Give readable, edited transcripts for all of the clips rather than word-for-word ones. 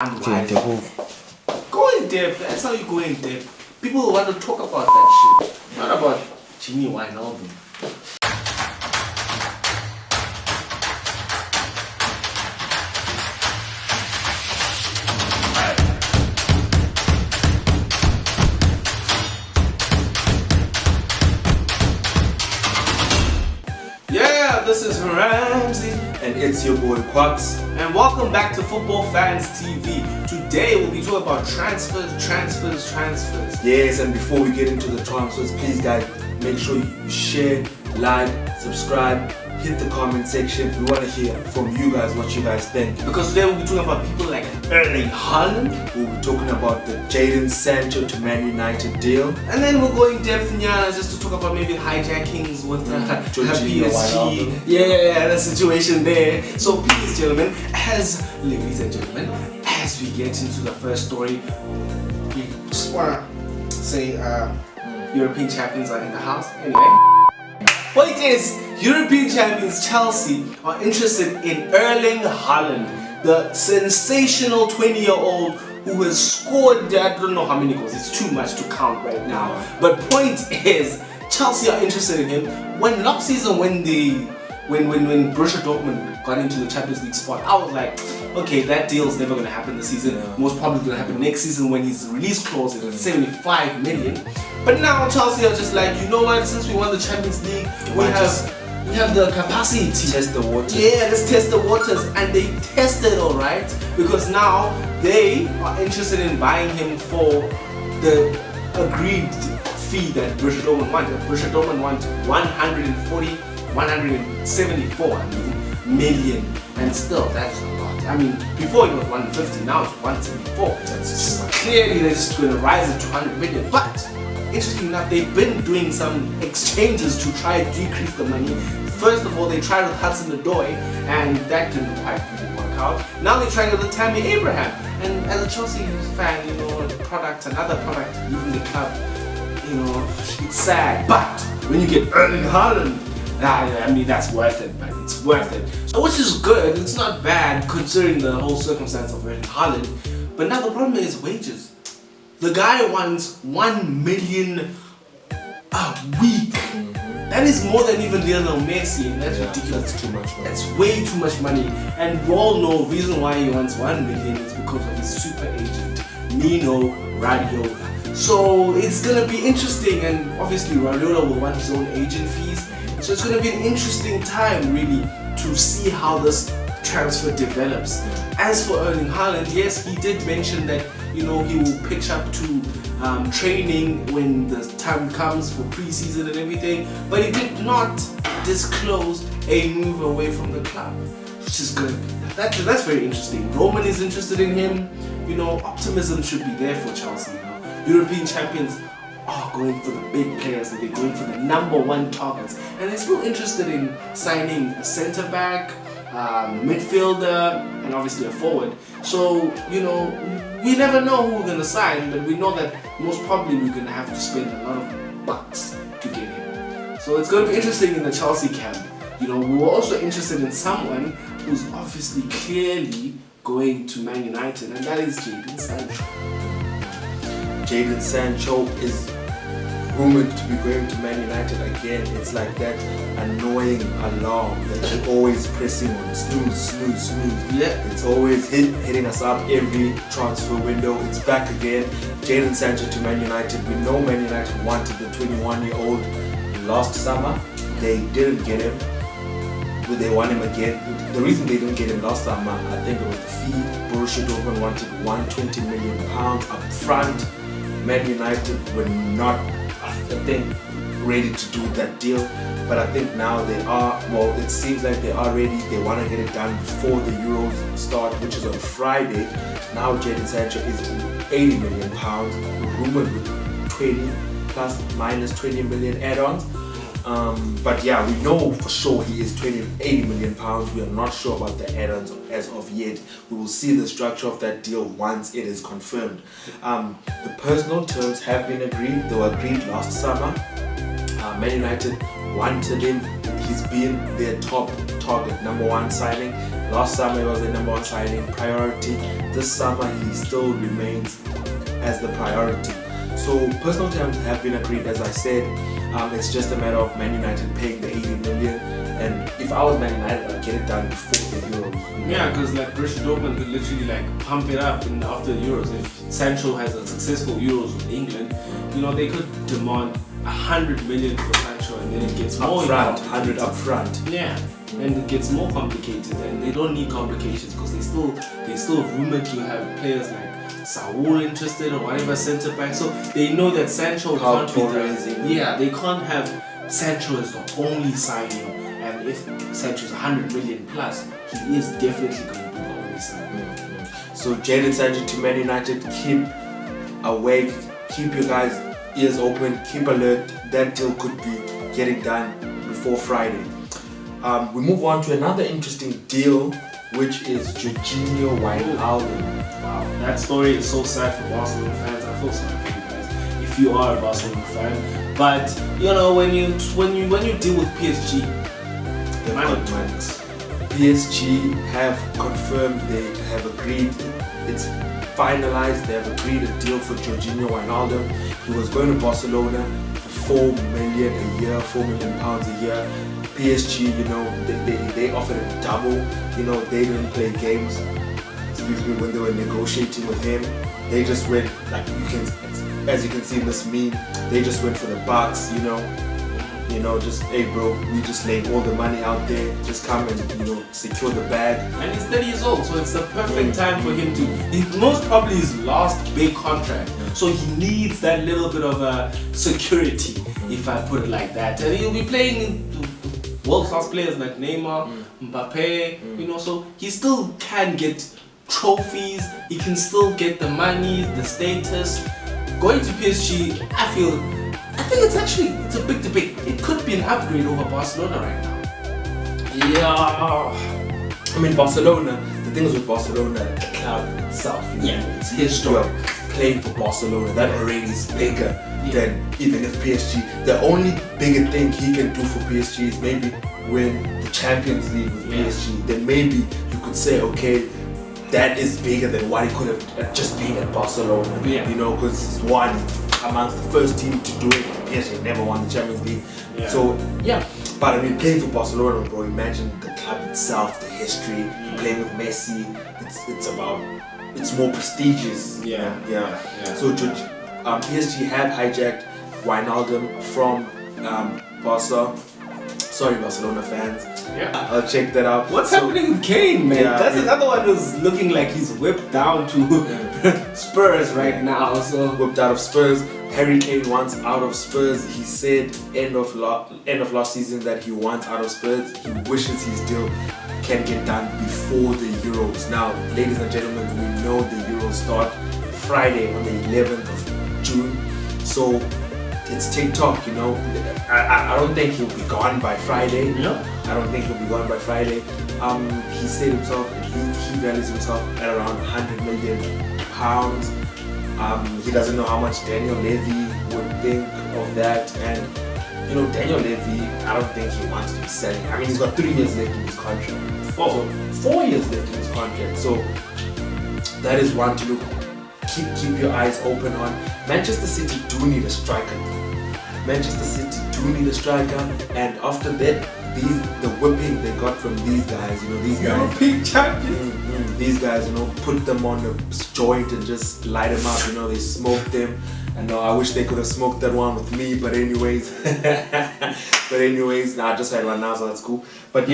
Go in depth. That's how you go in depth. People will want to talk about that shit, not about Wijnaldum. Yeah, this is Ramsey. And it's your boy Quax. And welcome back to Football Fans TV. Today we'll be talking about transfers. Yes, and before we get into the transfers, please guys, make sure you share, like, subscribe, hit the comment section. We want to hear from you guys what you guys think. Because today we'll be talking about people like Erling Haaland. We'll be talking about the Jadon Sancho to Man United deal. And then we'll go in depth just to talk about maybe hijackings with PSG. Yeah, the situation there. So please, gentlemen, ladies and gentlemen, as we get into the first story, we just want to say European champions are in the house. Anyway. Point is, European champions Chelsea are interested in Erling Haaland, the sensational 20-year-old who has scored, I don't know how many goals, it's too much to count right now. But point is, Chelsea are interested in him. When last season, when Borussia Dortmund got into the Champions League spot, I was like, okay, that deal's never going to happen this season. Most probably going to happen next season when his release clause is at 75 million. But now Chelsea are just like, you know what, since we won the Champions League, we have the capacity to test the waters. Yeah, let's test the waters. And they tested alright, because now they are interested in buying him for the agreed fee that Borussia Dortmund wanted. Borussia Dortmund want 174 million, and still that's a lot. I mean, before it was 150, now it's 174. That's clearly they're just going to rise it to 100 million. But interestingly enough, they've been doing some exchanges to try to decrease the money. First of all, they tried with Hudson-Odoi, and that didn't quite really work out. Now they're trying with Tammy Abraham, and as a Chelsea fan, you know, another product leaving the club, you know, it's sad. But when you get Erling Haaland, I mean, that's worth it, but it's worth it. So, which is good, it's not bad considering the whole circumstance of Erling Haaland. But now the problem is wages. The guy wants 1 million a week. That is more than even Lionel Messi, and that's ridiculous. That's too much money. That's way too much money. And we all know the reason why he wants 1 million is because of his super agent, Mino Raiola. So it's gonna be interesting, and obviously Raiola will want his own agent fees. So it's gonna be an interesting time, really, to see how this transfer develops. As for Erling Haaland, yes, he did mention that, you know, he will pitch up to training when the time comes for pre-season and everything, but he did not disclose a move away from the club, which is good. That's very interesting. Roman is interested in him. You know, optimism should be there for Chelsea. You know, European champions are going for the big players, and they're going for the #1 targets, and they're still interested in signing a centre back, midfielder, and obviously a forward. So, you know, we never know who we're going to sign, but we know that most probably we're going to have to spend a lot of bucks to get him. So it's going to be interesting in the Chelsea camp. You know, we were also interested in someone who's obviously clearly going to Man United, and that is Jadon Sancho. Jadon Sancho is rumored to be going to Man United again. It's like that annoying alarm that you're always pressing on snooze. Yeah. It's always hitting us up every transfer window. It's back again. Jadon Sancho to Man United. We know Man United wanted the 21-year-old last summer. They didn't get him. But they want him again. The reason they didn't get him last summer, I think it was the fee. Borussia Dortmund wanted £120 million up front. Man United were not, I think, ready to do that deal, but I think now they are. Well, it seems like they are ready. They want to get it done before the Euros start, which is on Friday. Now Jadon Sancho is £80 million, rumored with 20 plus minus 20 million add-ons. But yeah, we know for sure he is £80 million. We are not sure about the add-ons as of yet. We will see the structure of that deal once it is confirmed. The personal terms have been agreed. They were agreed last summer. Man United wanted him. He's been their top target, #1 signing. Last summer he was the number one signing priority. This summer he still remains as the priority. So personal terms have been agreed, as I said. It's just a matter of Man United paying the 80 million. And if I was Man United, I'd get it done before the Euros. Yeah, because like Borussia Dortmund could literally like pump it up after the Euros. If Sancho has a successful Euros with England, they could demand 100 million for Sancho, and then it gets more upfront, 100 up front. Yeah, and it gets more complicated, and they don't need complications because they still rumored to have players like Saul interested or whatever centre back. So they know that Sancho can't be they can't have Sancho as the only signing. And if Sancho's 100 million plus, he is definitely going to be the only signing. So Jadon Sancho to Man United, keep awake, keep your guys' ears open, keep alert. That deal could be getting done before Friday. We move on to another interesting deal, which is Jorginho Wijnaldum. Wow, that story is so sad for Barcelona fans. I feel sorry for you guys if you are a Barcelona fan. But when you deal with PSG, the money talks. PSG have confirmed, they have agreed, it's finalized, they have agreed a deal for Jorginho Wijnaldum. He was going to Barcelona for 4 million a year, £4 million a year. PSG, they offered him double. They didn't play games. When they were negotiating with him, they just went, as you can see in this meme, they just went for the bucks. Just, hey bro, we just laying all the money out there, just come and secure the bag. And he's 30 years old, so it's the perfect time for him to, it's most probably his last big contract, so he needs that little bit of security, if I put it like that. And he'll be playing world-class players like Neymar, Mbappe, so he still can get trophies, he can still get the money, the status. Going to PSG, I think it's a big debate. It could be an upgrade over Barcelona right now. Yeah. I mean, Barcelona, the thing is with Barcelona, the club itself, it's historic. Playing for Barcelona, that already is bigger than even if PSG. The only bigger thing he can do for PSG is maybe win the Champions League with PSG. Then maybe you could say, okay, that is bigger than what he could have just been at Barcelona. Because he's one amongst the first team to do it. PSG never won the Champions League. So but I mean, playing for Barcelona, bro, imagine the club itself, the history, playing with Messi, it's more prestigious. So PSG have hijacked Wijnaldum from Barca. Sorry, Barcelona fans. I'll check that out. What's happening with Kane, man? That's another one who's looking like he's whipped down to Spurs right now. So whipped out of Spurs. Harry Kane wants out of Spurs. He said end of last season that he wants out of Spurs. He wishes his deal can get done before the Euros. Now, ladies and gentlemen, we know the Euros start Friday on the 11th of June. So it's TikTok, I don't think he'll be gone by Friday. I don't think he'll be gone by Friday. He said himself, he values himself at around £100 million. He doesn't know how much Daniel Levy would think of that. And Daniel Levy, I don't think he wants to be selling. I mean, he's got 3 years left in his contract. 4 years left in his contract. So that is one to look. Keep your eyes open on. Manchester City do need a striker. Manchester City do need a striker, and after that, the whipping they got from these guys, these guys, European champions. These guys, put them on the joint and just light them up. They smoked them. And I wish they could have smoked that one with me, but anyways, I just had one now, so that's cool. But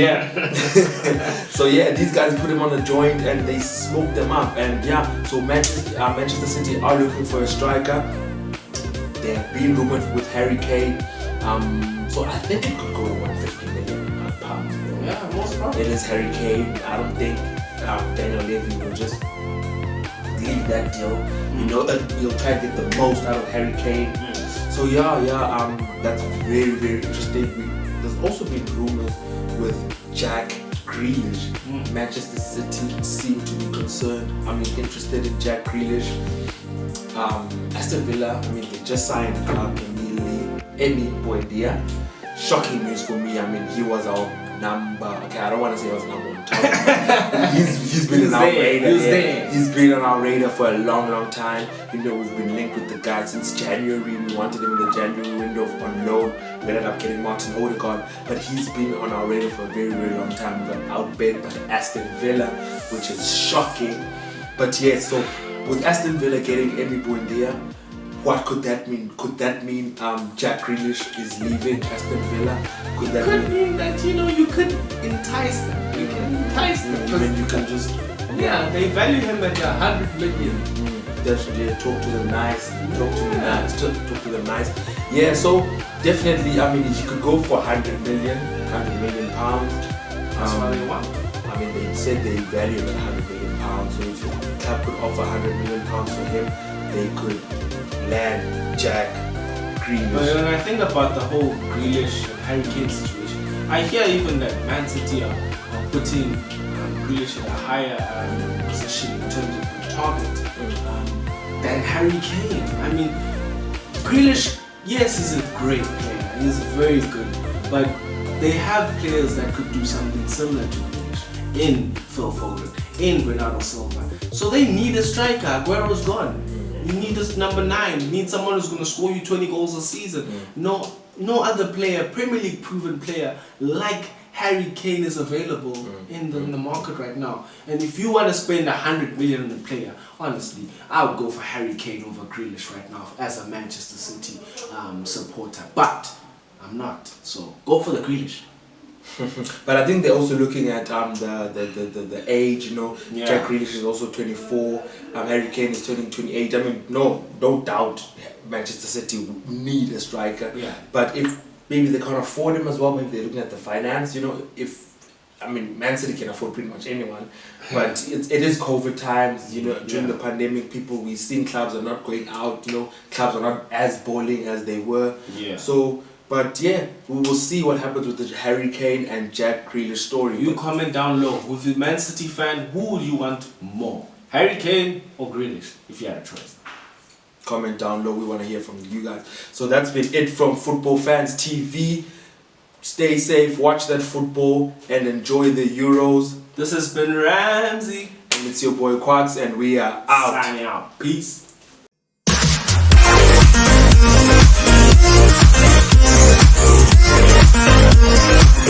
so these guys put him on the joint and they smoked them up. And so Manchester City are looking for a striker. They have been rumored with Harry Kane. So I think it could go to £150 million pounds. Yeah, most probably. It is Harry Kane. I don't think Daniel Levy will just leave that deal. He'll try to get the most out of Harry Kane. So that's very, very interesting. There's also been rumors with Jack Grealish. Manchester City seem to be interested in Jack Grealish. Aston Villa, they just signed a club Emi Buendia. Shocking news for me. He was our I don't want to say he was number one I'm talking about. He's been on our radar. He's been on our radar for a long time. You know, we've been linked with the guy since January. We wanted him in the January window on loan. We ended up getting Martin Odegaard, but he's been on our radar for a very long time. We got outbid by Aston Villa, which is shocking. But yeah, so with Aston Villa getting Emi Buendia, what could that mean? Could that mean Jack Grealish is leaving Aston Villa? Could that mean that, you know, you could entice them? You can entice them. Even you can just... Yeah, they value him at 100 million. Definitely, talk to them nice. Talk to them nice. Yeah, so definitely, I mean, he could go for 100 million pounds. That's what they want. I mean, they said they value him at 100 million pounds. So if the club could offer 100 million pounds for him, they could land Jack Grealish. But when I think about the whole Grealish and Harry Kane situation, I hear even that Man City are putting Grealish in a higher position in terms of the target than Harry Kane. I mean, Grealish, yes, he's a great player. He's very good, but they have players that could do something similar to Grealish in Phil Foden, in Bernardo Silva. So they need a striker. Aguero's gone. You need this number 9. You need someone who's going to score you 20 goals a season. No other player, Premier League proven player like Harry Kane is available in the market right now. And if you want to spend 100 million on a player, honestly, I would go for Harry Kane over Grealish right now as a Manchester City supporter. But I'm not, so go for the Grealish. But I think they're also looking at the age, you know. Yeah. Jack Grealish is also 24. Harry Kane is turning 28. I mean, no doubt Manchester City need a striker. Yeah. But if maybe they can't afford him as well, maybe they're looking at the finance, you know. Man City can afford pretty much anyone, but it is COVID times, you know. During the pandemic, we've seen clubs are not going out, you know. Clubs are not as balling as they were. Yeah. So. But yeah, we will see what happens with the Harry Kane and Jack Grealish story. You comment down low. With the Man City fan, who would you want more? Harry Kane or Grealish, if you had a choice? Comment down low. We want to hear from you guys. So that's been it from Football Fans TV. Stay safe, watch that football, and enjoy the Euros. This has been Ramsey. And it's your boy Quags, and we are out. Signing out. Peace. We'll be right back.